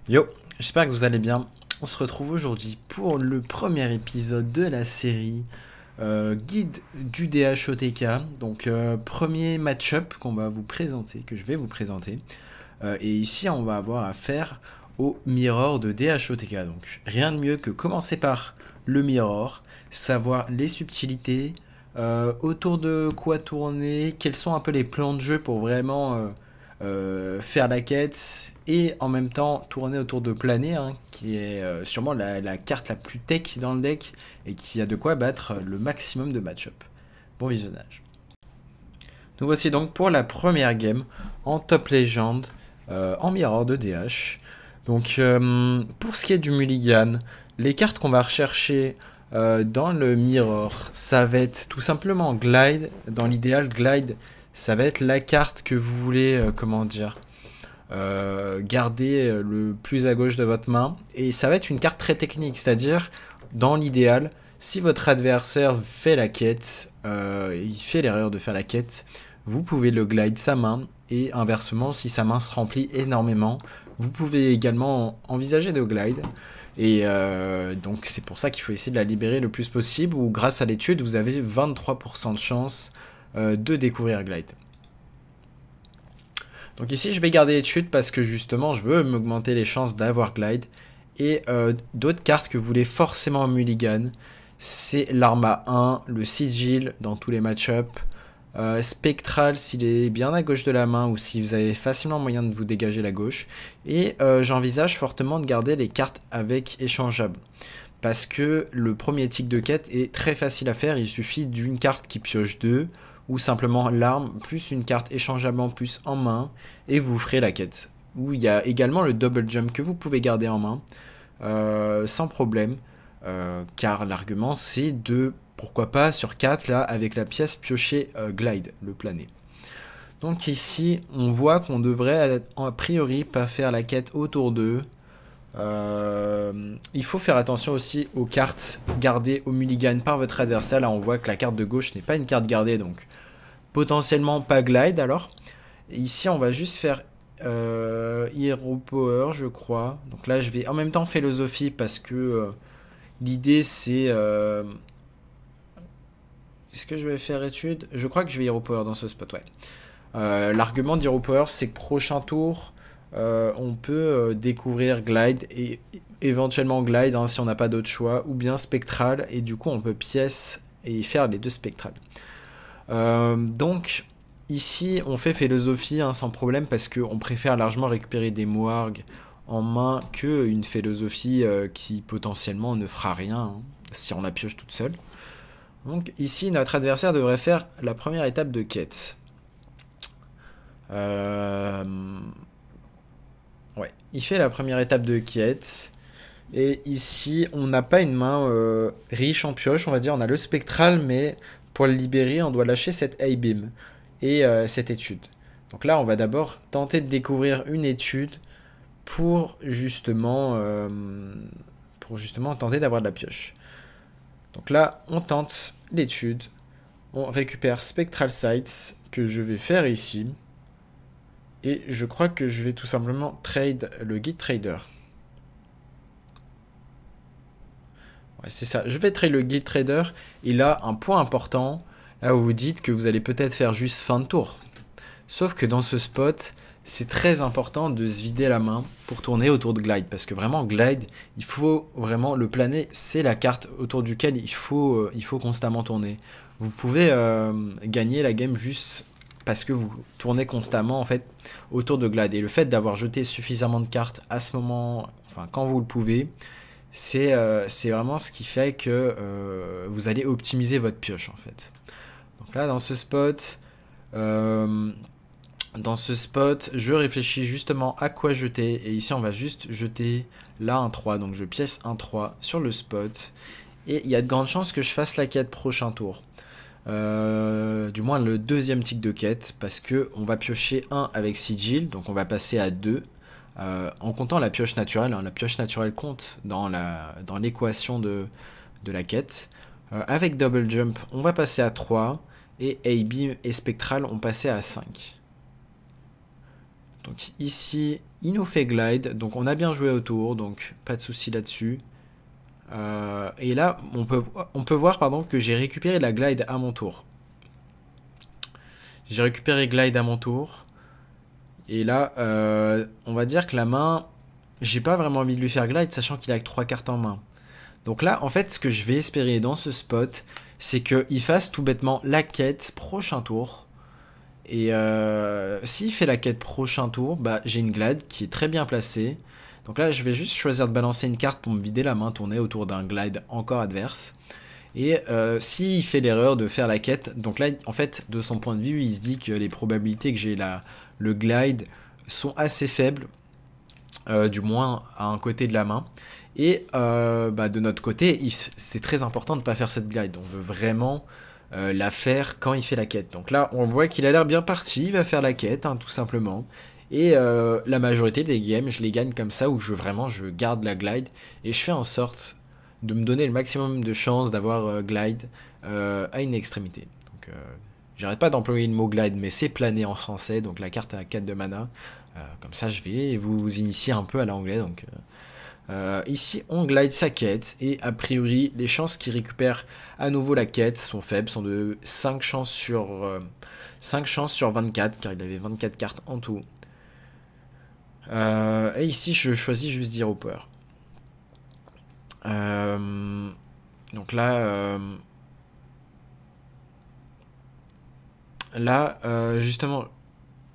Yo, j'espère que vous allez bien. On se retrouve aujourd'hui pour le premier épisode de la série Guide du DHOTK. Donc premier match-up qu'on va vous présenter, que je vais vous présenter. Et ici on va avoir affaire au mirror de DHOTK. Donc rien de mieux que commencer par le mirror, savoir les subtilités, autour de quoi tourner, quels sont un peu les plans de jeu pour vraiment faire la quête et en même temps tourner autour de planer, hein, qui est sûrement la carte la plus tech dans le deck et qui a de quoi battre le maximum de match-up. Bon visionnage. Nous voici donc pour la première game en top légende en mirror de DH. Donc pour ce qui est du mulligan, les cartes qu'on va rechercher dans le mirror, ça va être tout simplement glide. Dans l'idéal, glide, ça va être la carte que vous voulez, comment dire, garder le plus à gauche de votre main. Et ça va être une carte très technique, c'est-à-dire, dans l'idéal, si votre adversaire fait la quête, il fait l'erreur de faire la quête, vous pouvez le glide sa main. Et inversement, si sa main se remplit énormément, vous pouvez également envisager de glide. Et donc c'est pour ça qu'il faut essayer de la libérer le plus possible, ou grâce à l'étude, vous avez 23% de chance de découvrir glide. Donc ici, je vais garder l'étude parce que justement, je veux m'augmenter les chances d'avoir glide. Et d'autres cartes que vous voulez forcément mulligan, c'est l'arma 1, le sigil dans tous les match-ups, spectral s'il est bien à gauche de la main ou si vous avez facilement moyen de vous dégager la gauche. Et j'envisage fortement de garder les cartes avec échangeable. Parce que le premier tic de quête est très facile à faire, il suffit d'une carte qui pioche 2 ou simplement l'arme plus une carte échangeable en plus en main et vous ferez la quête. Ou il y a également le double jump que vous pouvez garder en main sans problème car l'argument c'est de pourquoi pas sur 4 là avec la pièce piocher glide, le plané. Donc ici on voit qu'on devrait a priori pas faire la quête autour d'eux. Il faut faire attention aussi aux cartes gardées au mulligan par votre adversaire. Là on voit que la carte de gauche n'est pas une carte gardée, donc potentiellement pas glide alors. Et ici on va juste faire Hero Power je crois. Donc là je vais en même temps philosophie parce que l'idée c'est... Est-ce que je vais faire étude? Je crois que je vais Hero Power dans ce spot, ouais. L'argument d'Hero Power c'est que prochain tour... on peut découvrir glide et éventuellement glide hein, si on n'a pas d'autre choix, ou bien spectral, et du coup on peut pièce et faire les deux spectrales. Donc ici on fait philosophie hein, sans problème parce qu'on préfère largement récupérer des moargs en main que une philosophie qui potentiellement ne fera rien hein, si on la pioche toute seule. Donc ici notre adversaire devrait faire la première étape de quête. Ouais, il fait la première étape de quête. Et ici, on n'a pas une main riche en pioche, on va dire. On a le spectral, mais pour le libérer, on doit lâcher cette A-beam et cette étude. Donc là, on va d'abord tenter de découvrir une étude pour justement tenter d'avoir de la pioche. Donc là, on tente l'étude. On récupère Spectral Sights, que je vais faire ici. Et je crois que je vais tout simplement trade le guide trader. Ouais, c'est ça. Je vais trade le guide trader. Et là, un point important, là où vous dites que vous allez peut-être faire juste fin de tour. Sauf que dans ce spot, c'est très important de se vider la main pour tourner autour de glide. Parce que vraiment, glide, il faut vraiment le planer. C'est la carte autour duquel il faut constamment tourner. Vous pouvez gagner la game juste parce que vous tournez constamment en fait autour de glide. Et le fait d'avoir jeté suffisamment de cartes à ce moment, enfin quand vous le pouvez, c'est vraiment ce qui fait que vous allez optimiser votre pioche en fait. Donc là dans ce spot, je réfléchis justement à quoi jeter. Et ici on va juste jeter là un 3. Donc je pièce un 3 sur le spot. Et il y a de grandes chances que je fasse la quête prochain tour. Du moins le deuxième tic de quête parce que on va piocher 1 avec sigil, donc on va passer à 2 en comptant la pioche naturelle hein. La pioche naturelle compte dans l'équation de la quête. Avec double jump on va passer à 3 et A-beam et spectral on passait à 5. Donc ici, il nous fait glide, donc on a bien joué autour, donc pas de souci là-dessus. Et là, on peut voir pardon, que j'ai récupéré la glide à mon tour. J'ai récupéré glide à mon tour. Et là, on va dire que la main, j'ai pas vraiment envie de lui faire glide, sachant qu'il a que 3 cartes en main. Donc là, en fait, ce que je vais espérer dans ce spot, c'est qu'il fasse tout bêtement la quête prochain tour. Et s'il fait la quête prochain tour, bah, j'ai une glide qui est très bien placée. Donc là, je vais juste choisir de balancer une carte pour me vider la main, tourner autour d'un glide encore adverse. Et s'il fait l'erreur de faire la quête, donc là, en fait, de son point de vue, il se dit que les probabilités que j'ai le glide sont assez faibles, du moins à un côté de la main. Et bah, de notre côté, c'est très important de ne pas faire cette glide. On veut vraiment la faire quand il fait la quête. Donc là, on voit qu'il a l'air bien parti, il va faire la quête, hein, tout simplement. Et la majorité des games, je les gagne comme ça, où je garde la glide, et je fais en sorte de me donner le maximum de chances d'avoir glide à une extrémité. Donc j'arrête pas d'employer le mot glide, mais c'est planer en français, donc la carte a 4 de mana. Comme ça, je vais vous initier un peu à l'anglais, donc... ici on glide sa quête et a priori les chances qu'il récupère à nouveau la quête sont faibles, sont de 5 chances sur 24 car il avait 24 cartes en tout. Et ici je choisis juste Zero Power. Donc là justement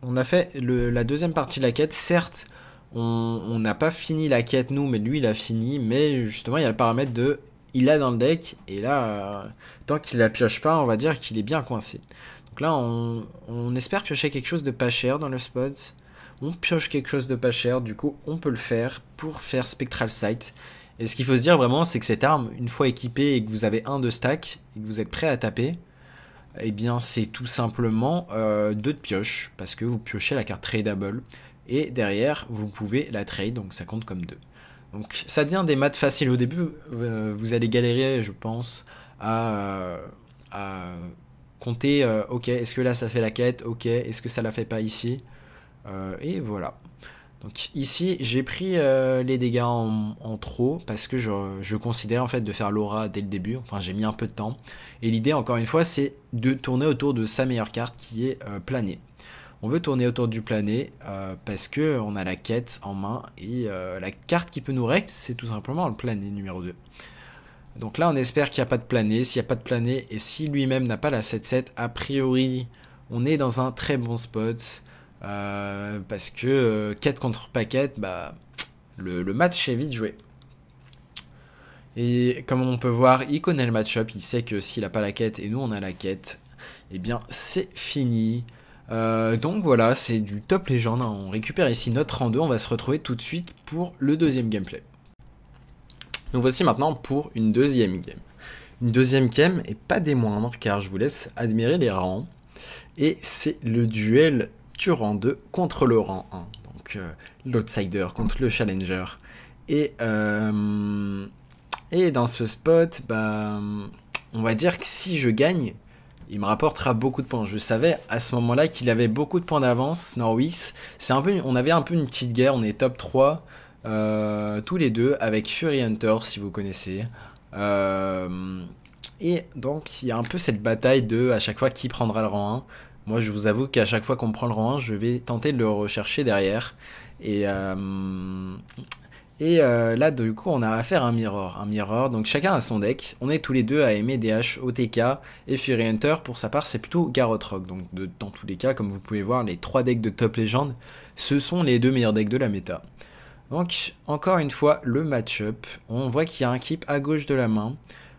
on a fait la deuxième partie de la quête. Certes on n'a pas fini la quête nous, mais lui il a fini, mais justement il y a le paramètre de il l'a dans le deck, et là tant qu'il la pioche pas, on va dire qu'il est bien coincé. Donc là on espère piocher quelque chose de pas cher dans le spot. On pioche quelque chose de pas cher, du coup on peut le faire pour faire Spectral Sight. Et ce qu'il faut se dire vraiment, c'est que cette arme, une fois équipée et que vous avez un de stack et que vous êtes prêt à taper, eh bien c'est tout simplement 2 de pioche, parce que vous piochez la carte tradable. Et derrière, vous pouvez la trade, donc ça compte comme 2. Donc ça devient des maths faciles. Au début, vous allez galérer, je pense, à compter, ok, est-ce que là ça fait la quête, ok, est-ce que ça la fait pas ici, et voilà. Donc ici, j'ai pris les dégâts en trop, parce que je considère en fait de faire l'aura dès le début, enfin j'ai mis un peu de temps. Et l'idée, encore une fois, c'est de tourner autour de sa meilleure carte qui est plané. On veut tourner autour du plané parce que on a la quête en main, et la carte qui peut nous rect, c'est tout simplement le plané numéro 2. Donc là on espère qu'il n'y a pas de plané. S'il n'y a pas de plané et si lui-même n'a pas la 7-7, a priori on est dans un très bon spot, parce que quête contre paquette, bah, le match est vite joué. Et comme on peut voir, il connaît le match-up, il sait que s'il n'a pas la quête et nous on a la quête, et bien c'est fini. Donc voilà, c'est du top légende, hein. On récupère ici notre rang 2, on va se retrouver tout de suite pour le deuxième gameplay. Nous voici maintenant pour une deuxième game. Une deuxième game, et pas des moindres, car je vous laisse admirer les rangs. Et c'est le duel du rang 2 contre le rang 1. Donc l'outsider contre le challenger. Et dans ce spot, bah, on va dire que si je gagne, il me rapportera beaucoup de points. Je savais à ce moment-là qu'il avait beaucoup de points d'avance, Norwis. On avait un peu une petite guerre, on est top 3 tous les deux avec Fury Hunter si vous connaissez. Et donc il y a un peu cette bataille de à chaque fois qui prendra le rang 1. Moi je vous avoue qu'à chaque fois qu'on prend le rang 1, je vais tenter de le rechercher derrière. Et là, du coup, on a affaire à un mirror. Un mirror, donc chacun a son deck. On est tous les deux à aimer DH, OTK et Fury Hunter. Pour sa part, c'est plutôt Garrote Rock. Donc, dans tous les cas, comme vous pouvez voir, les 3 decks de Top Legend, ce sont les 2 meilleurs decks de la méta. Donc, encore une fois, le match-up. On voit qu'il y a un keep à gauche de la main.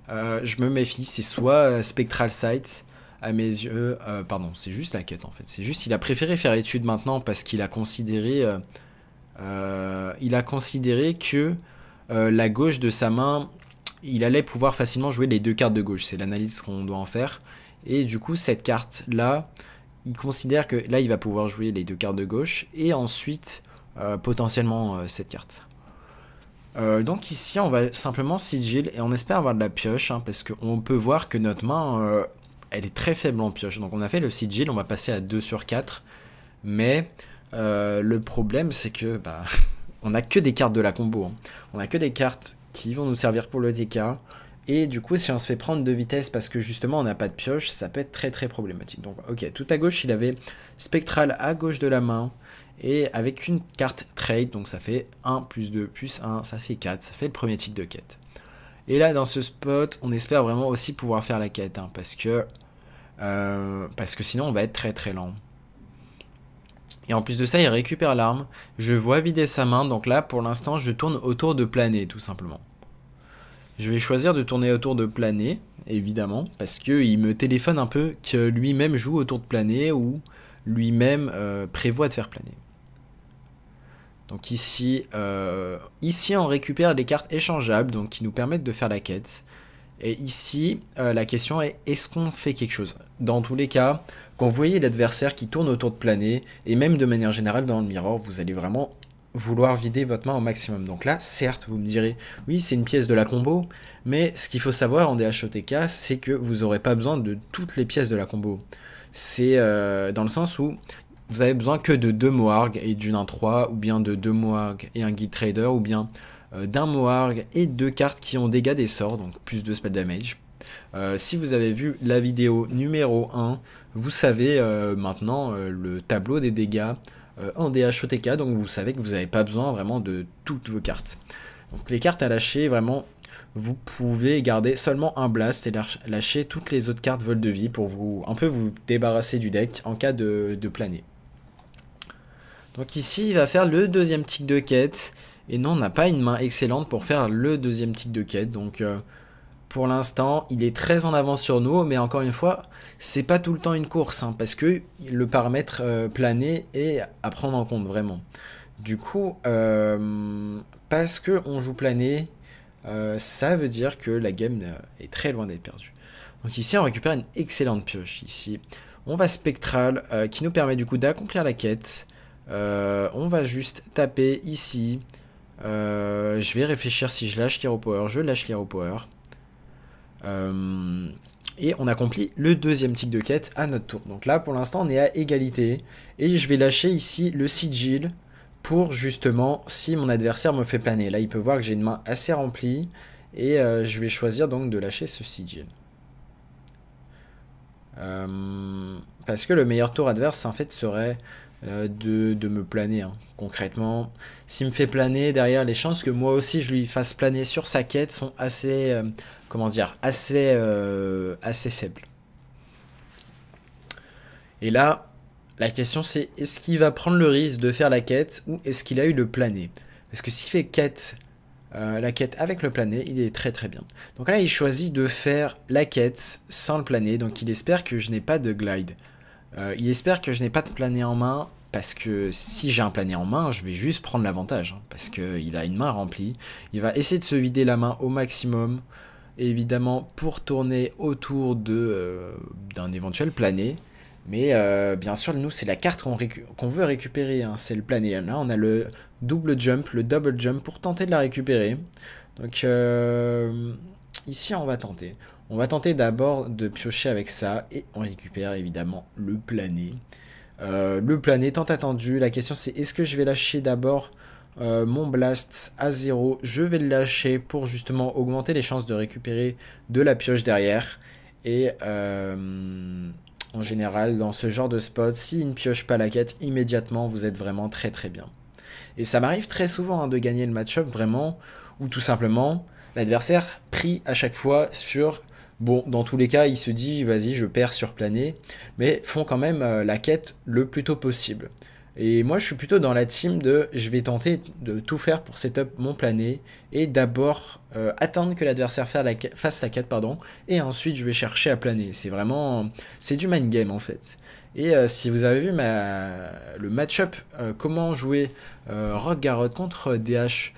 Je me méfie, c'est soit Spectral Sight. À mes yeux, pardon, c'est juste la quête en fait. C'est juste, il a préféré faire étude maintenant parce qu'il a considéré. Que la gauche de sa main, il allait pouvoir facilement jouer les 2 cartes de gauche. C'est l'analyse qu'on doit en faire. Et du coup, cette carte-là, il considère que là, il va pouvoir jouer les 2 cartes de gauche. Et ensuite, potentiellement, cette carte. Donc ici, on va simplement sigil. Et on espère avoir de la pioche. Hein, parce qu'on peut voir que notre main, elle est très faible en pioche. Donc on a fait le sigil. On va passer à 2 sur 4. Mais... Le problème, c'est que bah, on a que des cartes de la combo. Hein. On a que des cartes qui vont nous servir pour le TK. Et du coup, si on se fait prendre de vitesse parce que justement on n'a pas de pioche, ça peut être très très problématique. Donc, ok, tout à gauche, il avait Spectral à gauche de la main. Et avec une carte trade, donc ça fait 1 plus 2 plus 1, ça fait 4. Ça fait le premier tick de quête. Et là, dans ce spot, on espère vraiment aussi pouvoir faire la quête. Hein, parce que sinon, on va être très très lent. Et en plus de ça, il récupère l'arme. Je vois vider sa main. Donc là, pour l'instant, je tourne autour de planer, tout simplement. Je vais choisir de tourner autour de planer, évidemment, parce qu'il me téléphone un peu que lui-même joue autour de planer ou lui-même prévoit de faire planer. Donc ici, on récupère les cartes échangeables, donc qui nous permettent de faire la quête. Et ici, la question est, est-ce qu'on fait quelque chose? Dans tous les cas, quand vous voyez l'adversaire qui tourne autour de planer, et même de manière générale dans le mirror, vous allez vraiment vouloir vider votre main au maximum. Donc là, certes, vous me direz, oui, c'est une pièce de la combo, mais ce qu'il faut savoir en DHOTK, c'est que vous n'aurez pas besoin de toutes les pièces de la combo. C'est dans le sens où vous avez besoin que de 2 Moarg et d'une 1-3, ou bien de 2 Moarg et un Guild Trader, ou bien d'un Moarg et 2 cartes qui ont dégâts des sorts, donc plus de spell damage. Si vous avez vu la vidéo numéro 1, vous savez maintenant le tableau des dégâts en DHOTK, donc vous savez que vous n'avez pas besoin vraiment de toutes vos cartes. Donc les cartes à lâcher, vraiment, vous pouvez garder seulement un blast et lâcher toutes les autres cartes vol de vie pour vous un peu vous débarrasser du deck en cas de planer. Donc ici, il va faire le deuxième tick de quête. Et non, on n'a pas une main excellente pour faire le deuxième tick de quête. Donc pour l'instant, il est très en avance sur nous. Mais encore une fois, c'est pas tout le temps une course. Hein, parce que le paramètre planer est à prendre en compte vraiment. Du coup, parce qu'on joue planer, ça veut dire que la game est très loin d'être perdue. Donc ici, on récupère une excellente pioche. Ici, on va spectral qui nous permet du coup d'accomplir la quête. On va juste taper ici. Je vais réfléchir si je lâche l'Hero Power. Je lâche l'Hero Power. Et on accomplit le deuxième tick de quête à notre tour. Donc là, pour l'instant, on est à égalité. Et je vais lâcher ici le Sigil pour justement, si mon adversaire me fait planer. Là, il peut voir que j'ai une main assez remplie. Et je vais choisir donc de lâcher ce Sigil. Parce que le meilleur tour adverse, en fait, serait de me planer. Hein. Concrètement, s'il me fait planer, derrière, les chances que moi aussi je lui fasse planer sur sa quête sont assez, comment dire, assez faibles. Et là, la question c'est, est-ce qu'il va prendre le risque de faire la quête ou est-ce qu'il a eu le planer? Parce que s'il fait la quête avec le planer, il est très très bien. Donc là, il choisit de faire la quête sans le planer, donc il espère que je n'ai pas de glide. Il espère que je n'ai pas de planer en main, parce que si j'ai un planer en main, je vais juste prendre l'avantage, hein, parce qu'il a une main remplie. Il va essayer de se vider la main au maximum, et évidemment pour tourner autour d'un éventuel planer. Mais bien sûr, nous, c'est la carte qu'on veut récupérer, hein, c'est le planer. Là, on a le double jump, le double jump pour tenter de la récupérer. Donc ici, on va tenter. On va tenter d'abord de piocher avec ça et on récupère évidemment le planer. Le planer tant attendu. La question c'est est-ce que je vais lâcher d'abord mon blast à 0. Je vais le lâcher pour justement augmenter les chances de récupérer de la pioche derrière. Et en général dans ce genre de spot, s'il ne pioche pas la quête immédiatement, vous êtes vraiment très très bien. Et ça m'arrive très souvent hein, de gagner le match-up vraiment, ou tout simplement l'adversaire prie à chaque fois sur... Bon, dans tous les cas, il se dit, vas-y, je perds sur planer, mais font quand même la quête le plus tôt possible. Et moi, je suis plutôt dans la team de, je vais tenter de tout faire pour setup mon planer, et d'abord attendre que l'adversaire fasse la quête, pardon, et ensuite je vais chercher à planer. C'est vraiment, c'est du mind game en fait. Et si vous avez vu le match-up, comment jouer Rock Garrot contre DH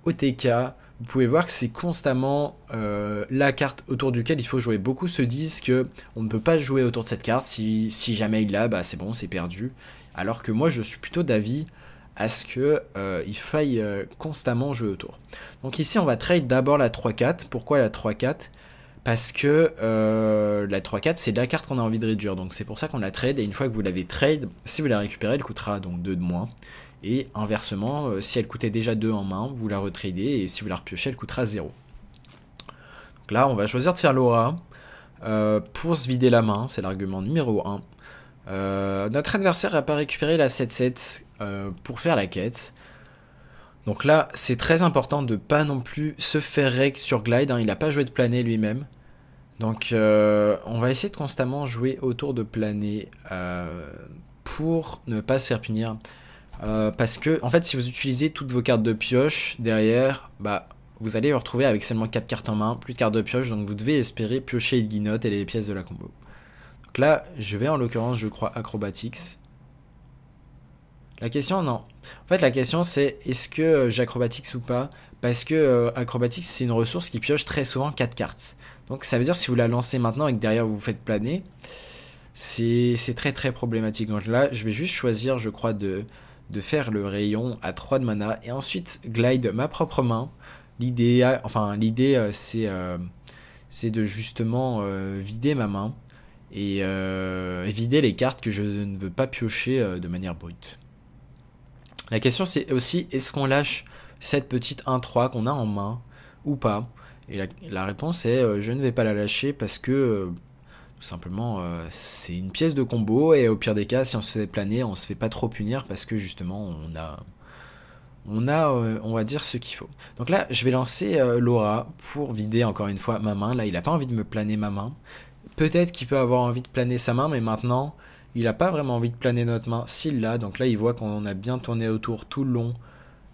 OTK, vous pouvez voir que c'est constamment la carte autour duquel il faut jouer. Beaucoup se disent que on ne peut pas jouer autour de cette carte, si jamais il l'a, bah c'est bon, c'est perdu. Alors que moi je suis plutôt d'avis à ce que il faille constamment jouer autour. Donc ici on va trade d'abord la 3-4. Pourquoi la 3-4? parce que la 3-4 c'est la carte qu'on a envie de réduire, donc c'est pour ça qu'on la trade, et une fois que vous l'avez trade, si vous la récupérez, elle coûtera donc 2 de moins, et inversement, si elle coûtait déjà 2 en main, vous la retradez, et si vous la repiochez, elle coûtera 0. Donc là, on va choisir de faire l'aura, pour se vider la main, c'est l'argument numéro 1. Notre adversaire n'a pas récupéré la 7-7 pour faire la quête. Donc là, c'est très important de pas non plus se faire rec sur Glide, hein. Il n'a pas joué de plané lui-même. Donc on va essayer de constamment jouer autour de plané pour ne pas se faire punir. Parce que, en fait, si vous utilisez toutes vos cartes de pioche derrière, bah, vous allez vous retrouver avec seulement 4 cartes en main, plus de cartes de pioche, donc vous devez espérer piocher le guinotte et les pièces de la combo. Donc là, je vais en l'occurrence, je crois, Acrobatics. La question, non. En fait, la question, c'est est-ce que j'Acrobatics ou pas? Parce que Acrobatics, c'est une ressource qui pioche très souvent 4 cartes. Donc ça veut dire si vous la lancez maintenant et que derrière vous faites planer, c'est très très problématique. Donc là, je vais juste choisir, je crois, de faire le rayon à 3 de mana et ensuite glide ma propre main. L'idée, c'est de justement vider ma main et vider les cartes que je ne veux pas piocher de manière brute. La question c'est aussi, est-ce qu'on lâche cette petite 1-3 qu'on a en main ou pas? Et la réponse est, je ne vais pas la lâcher parce que tout simplement c'est une pièce de combo et au pire des cas, si on se fait planer, on se fait pas trop punir parce que justement on va dire ce qu'il faut. Donc là, je vais lancer l'aura pour vider encore une fois ma main. Là, il n'a pas envie de me planer ma main. Peut-être qu'il peut avoir envie de planer sa main, mais maintenant, il n'a pas vraiment envie de planer notre main. S'il l'a, donc là, il voit qu'on a bien tourné autour tout le long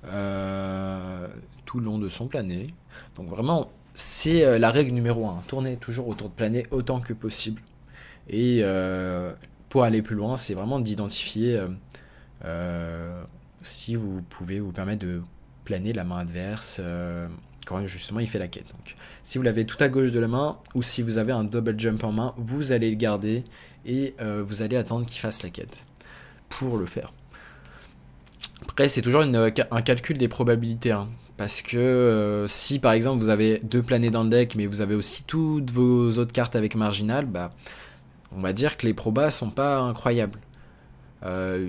de son plané. Donc vraiment, c'est la règle numéro 1. Tourner toujours autour de plané autant que possible. Et pour aller plus loin, c'est vraiment d'identifier si vous pouvez vous permettre de planer la main adverse quand justement il fait la quête. Donc, si vous l'avez tout à gauche de la main ou si vous avez un double jump en main, vous allez le garder et vous allez attendre qu'il fasse la quête pour le faire. Après, c'est toujours un calcul des probabilités, hein, parce que si par exemple vous avez 2 planés dans le deck mais vous avez aussi toutes vos autres cartes avec marginal, bah, on va dire que les probas sont pas incroyables.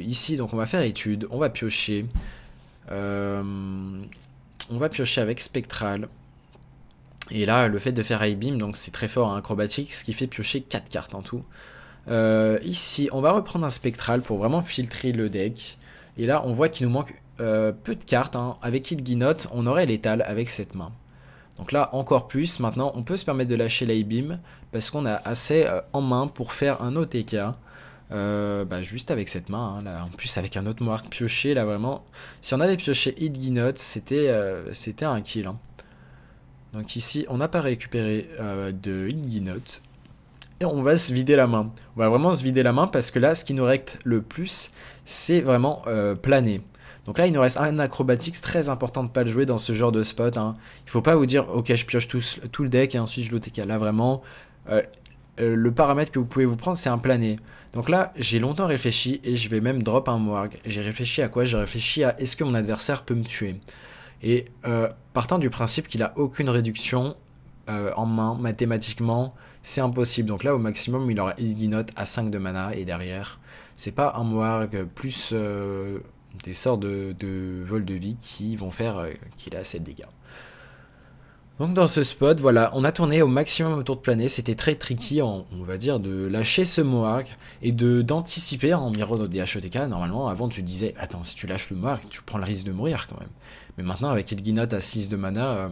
Ici, donc on va faire étude, on va piocher. On va piocher avec Spectral. Et là, le fait de faire High Beam, donc c'est très fort en acrobatique, ce qui fait piocher 4 cartes en tout. Ici, on va reprendre un Spectral pour vraiment filtrer le deck. Et là, on voit qu'il nous manque peu de cartes, hein. Avec Il'gynoth, on aurait l'étal avec cette main. Donc là, encore plus. Maintenant, on peut se permettre de lâcher l'High Beam parce qu'on a assez en main pour faire un OTK. Juste avec cette main, hein, là, en plus avec un autre marque pioché, là vraiment, si on avait pioché Il'gynoth, c'était un kill, hein. Donc ici, on n'a pas récupéré de Il'gynoth, et on va se vider la main. On va vraiment se vider la main, parce que là, ce qui nous reste le plus, c'est vraiment planer. Donc là, il nous reste un acrobatics très important de ne pas le jouer dans ce genre de spot, hein. Il faut pas vous dire, ok, je pioche tout le deck, et ensuite je l'OTK. Là, vraiment, le paramètre que vous pouvez vous prendre, c'est un plané. Donc là, j'ai longtemps réfléchi et je vais même drop un Moarg. J'ai réfléchi à quoi? J'ai réfléchi à est-ce que mon adversaire peut me tuer? Et partant du principe qu'il a aucune réduction en main, mathématiquement, c'est impossible. Donc là, au maximum, il aura Il'gynoth à 5 de mana et derrière, c'est pas un Moarg plus des sorts de vol de vie qui vont faire qu'il a 7 dégâts. Donc dans ce spot, voilà, on a tourné au maximum autour de plané, c'était très tricky, on va dire, de lâcher ce Moarg et d'anticiper en mirror de DHOTK. Normalement, avant tu disais, attends, si tu lâches le Moarg, tu prends le risque de mourir quand même. Mais maintenant, avec Il'gynoth à 6 de mana,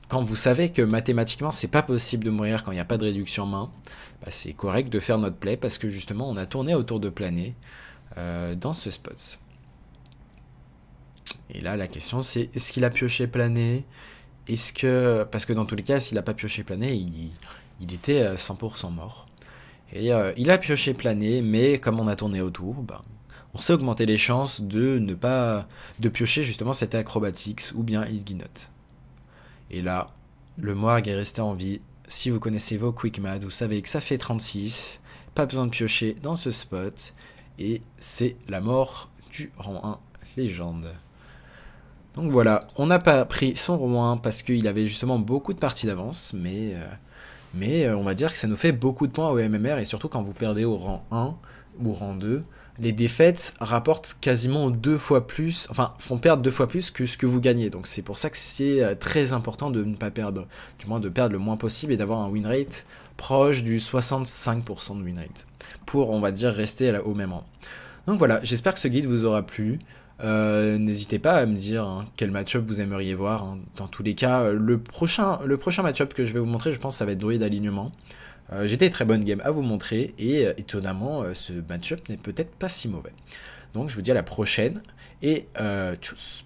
quand vous savez que mathématiquement, c'est pas possible de mourir quand il n'y a pas de réduction en main, bah, c'est correct de faire notre play parce que justement, on a tourné autour de plané dans ce spot. Et là, la question c'est, est-ce qu'il a pioché plané? Est-ce que... Parce que dans tous les cas, s'il n'a pas pioché plané, il était 100% mort. Et il a pioché plané, mais comme on a tourné autour, ben, on sait augmenter les chances de ne pas... de piocher justement cette acrobatics ou bien Il'gynoth. Et là, le Moarg est resté en vie. Si vous connaissez vos Quick Mad, vous savez que ça fait 36. Pas besoin de piocher dans ce spot. Et c'est la mort du rang 1 légende. Donc voilà, on n'a pas pris son rang 1 parce qu'il avait justement beaucoup de parties d'avance, mais Mais on va dire que ça nous fait beaucoup de points au MMR, et surtout quand vous perdez au rang 1 ou rang 2, les défaites rapportent quasiment 2 fois plus, enfin font perdre 2 fois plus que ce que vous gagnez. Donc c'est pour ça que c'est très important de ne pas perdre, du moins de perdre le moins possible et d'avoir un win rate proche du 65% de win rate pour, on va dire, rester au même rang. Donc voilà, j'espère que ce guide vous aura plu. N'hésitez pas à me dire quel match-up vous aimeriez voir, hein. Dans tous les cas, le prochain match-up que je vais vous montrer, je pense que ça va être druide alignement. J'ai des très bonnes games à vous montrer et étonnamment, ce match-up n'est peut-être pas si mauvais. Donc je vous dis à la prochaine et tchuss.